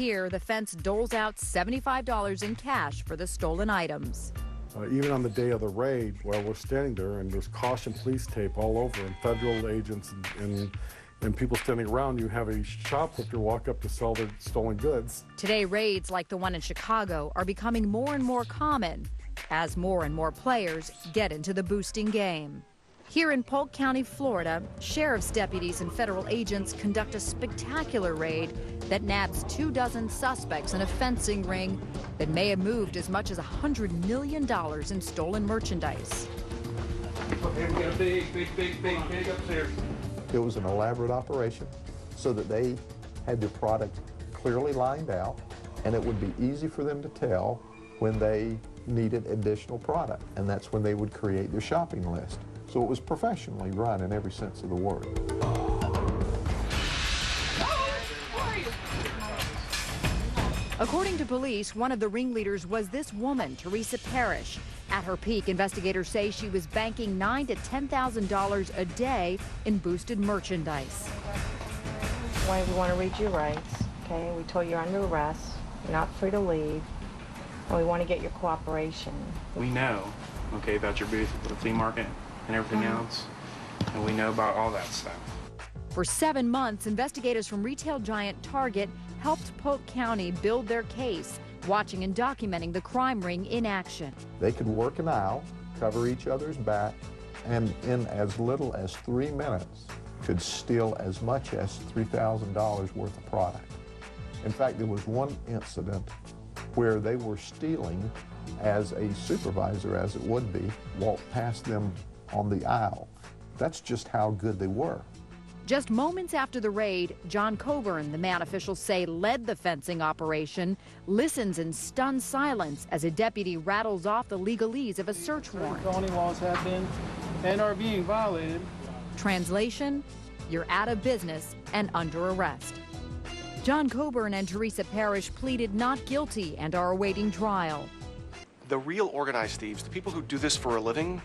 Here, the fence doles out $75 in cash for the stolen items. Even on the day of the raid, while we're standing there and there's caution police tape all over and federal agents and people standing around, you have a shoplifter walk up to sell their stolen goods. Today, raids like the one in Chicago are becoming more and more common as more and more players get into the boosting game. Here in Polk County, Florida, sheriff's deputies and federal agents conduct a spectacular raid that nabs 24 suspects in a fencing ring that may have moved as much as $100 million in stolen merchandise. Okay, we got a big upstairs. It was an elaborate operation so that they had their product clearly lined out, and it would be easy for them to tell when they needed additional product, and that's when they would create their shopping list. So it was professionally run in every sense of the word. According to police, one of the ringleaders was this woman, Teresa Parrish. At her peak, investigators say she was banking $9,000 to $10,000 a day in boosted merchandise. Why we want to read your rights, okay? We told you you're under arrest, you're not free to leave, and we want to get your cooperation. We know, okay, about your booth at the flea market and everything else, and we know about all that stuff. For 7 months, investigators from retail giant Target helped Polk County build their case, watching and documenting the crime ring in action. They could work an aisle, cover each other's back, and in as little as 3 minutes could steal as much as $3,000 worth of product. In fact, there was one incident where they were stealing as a supervisor, as it would be, walked past them on the aisle. That's just how good they were. Just moments after the raid, John Coburn, the man officials say led the fencing operation, listens in stunned silence as a deputy rattles off the legalese of a search warrant. Felony laws have been and are being violated. Translation, you're out of business and under arrest. John Coburn and Teresa Parrish pleaded not guilty and are awaiting trial. The real organized thieves, the people who do this for a living,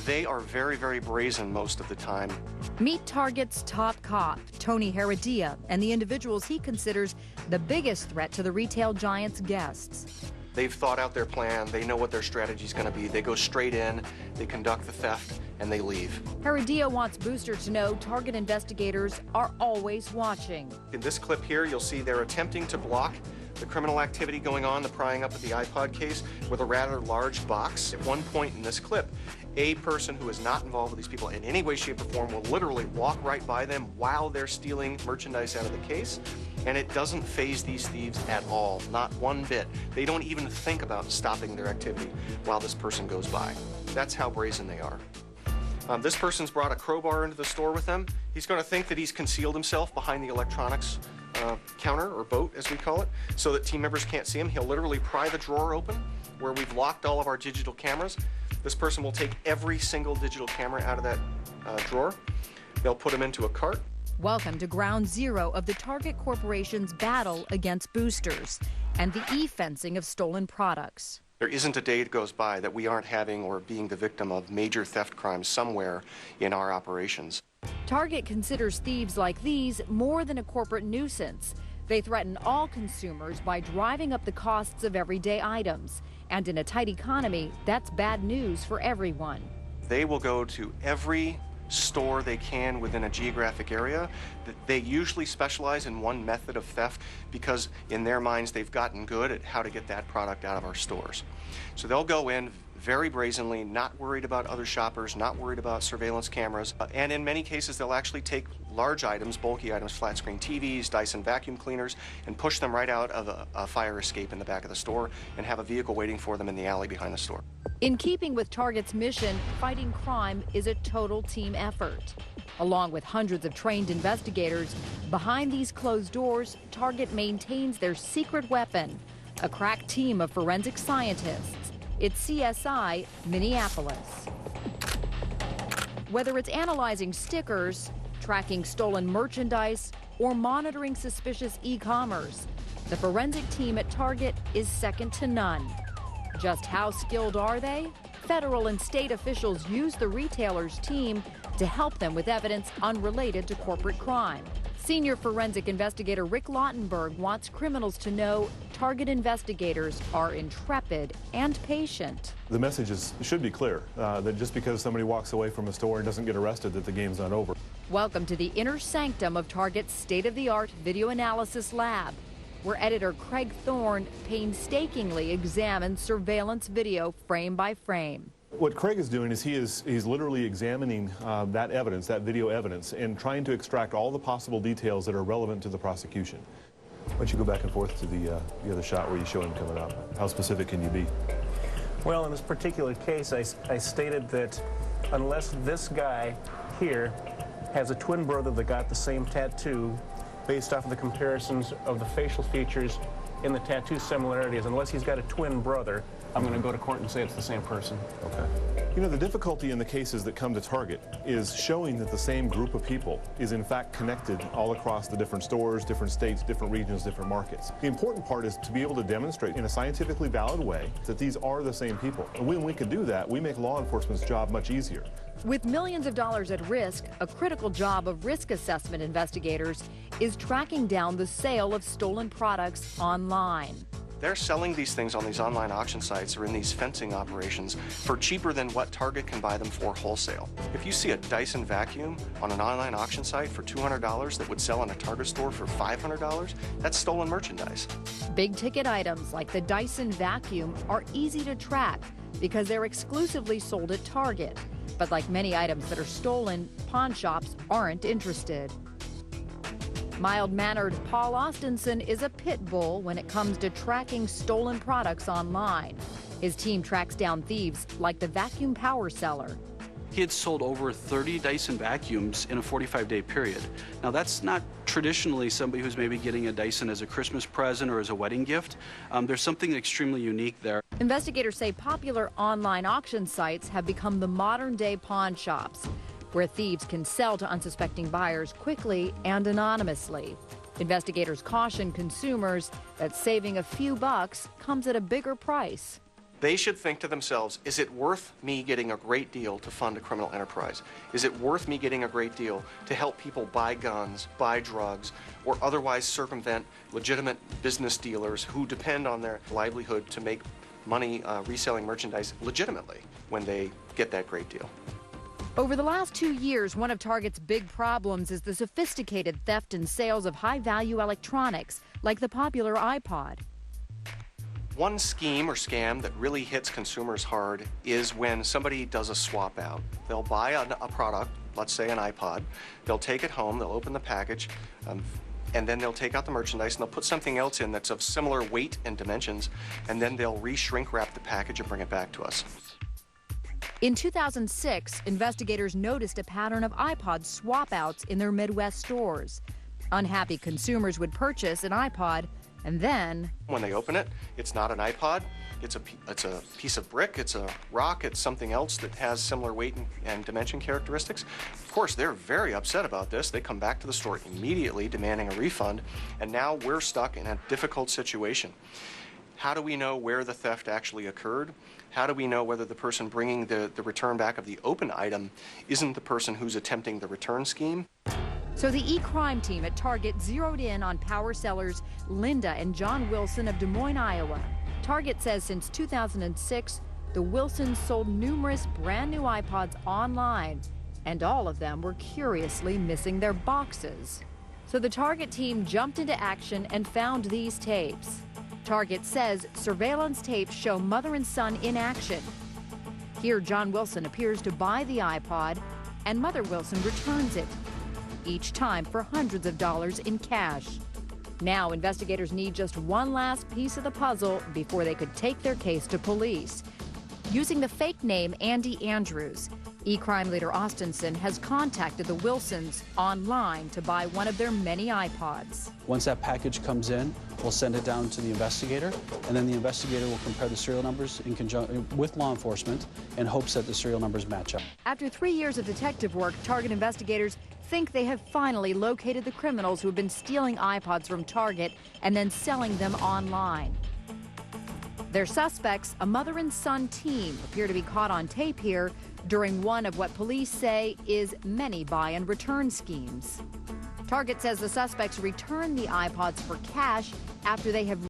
they are very, very brazen most of the time. Meet Target's top cop, Tony Heredia, and the individuals he considers the biggest threat to the retail giant's guests. They've thought out their plan, they know what their strategy is going to be. They go straight in, they conduct the theft, and they leave. Heredia wants boosters to know Target investigators are always watching. In this clip here, you'll see they're attempting to block the criminal activity going on, the prying up of the iPod case, with a rather large box. At one point in this clip, a person who is not involved with these people in any way, shape, or form will literally walk right by them while they're stealing merchandise out of the case, and it doesn't faze these thieves at all, not one bit. They don't even think about stopping their activity while this person goes by. That's how brazen they are. This person's brought a crowbar into the store with them. He's going to think that he's concealed himself behind the electronics counter, or boat as we call it, so that team members can't see him. He'll literally pry the drawer open where we've locked all of our digital cameras. This person will take every single digital camera out of that drawer. They'll put them into a cart. Welcome to ground zero of the Target Corporation's battle against boosters and the e-fencing of stolen products. There isn't a day that goes by that we aren't having or being the victim of major theft crimes somewhere in our operations. Target considers thieves like these more than a corporate nuisance. They threaten all consumers by driving up the costs of everyday items. And in a tight economy, that's bad news for everyone. They will go to every store they can within a geographic area. They usually specialize in one method of theft because in their minds they've gotten good at how to get that product out of our stores. So they'll go in very brazenly, not worried about other shoppers, not worried about surveillance cameras, and in many cases they'll actually take large items, bulky items, flat screen TVs, Dyson vacuum cleaners, and push them right out of a fire escape in the back of the store and have a vehicle waiting for them in the alley behind the store. In keeping with Target's mission, fighting crime is a total team effort. Along with hundreds of trained investigators, behind these closed doors, Target maintains their secret weapon, a crack team of forensic scientists. It's CSI Minneapolis. Whether it's analyzing stickers, tracking stolen merchandise, or monitoring suspicious e-commerce, the forensic team at Target is second to none. Just how skilled are they? Federal and state officials use the retailer's team to help them with evidence unrelated to corporate crime, Senior forensic investigator Rick Lautenberg wants criminals to know Target investigators are intrepid and patient. The message should be clear, that just because somebody walks away from a store and doesn't get arrested, that the game's not over. Welcome to the inner sanctum of Target's state-of-the-art video analysis lab, where editor Craig Thorne painstakingly examines surveillance video frame by frame. What Craig is doing is he's literally examining that evidence, that video evidence, and trying to extract all the possible details that are relevant to the prosecution. Why don't you go back and forth to the other shot where you show him coming up? How specific can you be? Well, in this particular case, I stated that unless this guy here has a twin brother that got the same tattoo, based off of the comparisons of the facial features in the tattoo similarities, unless he's got a twin brother, I'm going to go to court and say it's the same person. Okay. You know, the difficulty in the cases that come to Target is showing that the same group of people is in fact connected all across the different stores, different states, different regions, different markets. The important part is to be able to demonstrate in a scientifically valid way that these are the same people. And when we can do that, we make law enforcement's job much easier. With millions of dollars at risk, a critical job of risk assessment investigators is tracking down the sale of stolen products online. They're selling these things on these online auction sites or in these fencing operations for cheaper than what Target can buy them for wholesale. If you see a Dyson vacuum on an online auction site for $200 that would sell in a Target store for $500, that's stolen merchandise. Big ticket items like the Dyson vacuum are easy to track because they're exclusively sold at Target. But like many items that are stolen, pawn shops aren't interested. Mild-mannered Paul Austinson is a pit bull when it comes to tracking stolen products online. His team tracks down thieves like the vacuum power seller. He had sold over 30 Dyson vacuums in a 45-day period. Now, that's not traditionally somebody who's maybe getting a Dyson as a Christmas present or as a wedding gift. There's something extremely unique there. Investigators say popular online auction sites have become the modern-day pawn shops, where thieves can sell to unsuspecting buyers quickly and anonymously. Investigators caution consumers that saving a few bucks comes at a bigger price. They should think to themselves, is it worth me getting a great deal to fund a criminal enterprise? Is it worth me getting a great deal to help people buy guns, buy drugs, or otherwise circumvent legitimate business dealers who depend on their livelihood to make money reselling merchandise legitimately when they get that great deal? Over the last 2 years, one of Target's big problems is the sophisticated theft and sales of high-value electronics, like the popular iPod. One scheme or scam that really hits consumers hard is when somebody does a swap out. They'll buy a product, let's say an iPod, they'll take it home, they'll open the package, and then they'll take out the merchandise and they'll put something else in that's of similar weight and dimensions, and then they'll re-shrink wrap the package and bring it back to us. In 2006, investigators noticed a pattern of iPod swap-outs in their Midwest stores. Unhappy consumers would purchase an iPod, and then when they open it, it's not an iPod, it's a piece of brick, it's a rock, it's something else that has similar weight and dimension characteristics. Of course, they're very upset about this. They come back to the store immediately demanding a refund, and now we're stuck in a difficult situation. How do we know where the theft actually occurred? How do we know whether the person bringing the return back of the open item isn't the person who's attempting the return scheme? So the e-crime team at Target zeroed in on power sellers Linda and John Wilson of Des Moines, Iowa. Target says since 2006, the Wilsons sold numerous brand new iPods online, and all of them were curiously missing their boxes. So the Target team jumped into action and found these tapes. Target says surveillance tapes show mother and son in action. Here, John Wilson appears to buy the iPod, and Mother Wilson returns it, each time for hundreds of dollars in cash. Now, investigators need just one last piece of the puzzle before they could take their case to police. Using the fake name Andy Andrews, e-crime leader Austinson has contacted the Wilsons online to buy one of their many iPods. Once that package comes in, we'll send it down to the investigator, and then the investigator will compare the serial numbers in conjunction with law enforcement in hopes that the serial numbers match up. After 3 years of detective work, Target investigators think they have finally located the criminals who have been stealing iPods from Target and then selling them online. Their suspects, a mother and son team, appear to be caught on tape here during one of what police say is many buy and return schemes. Target says the suspects returned the iPods for cash after they have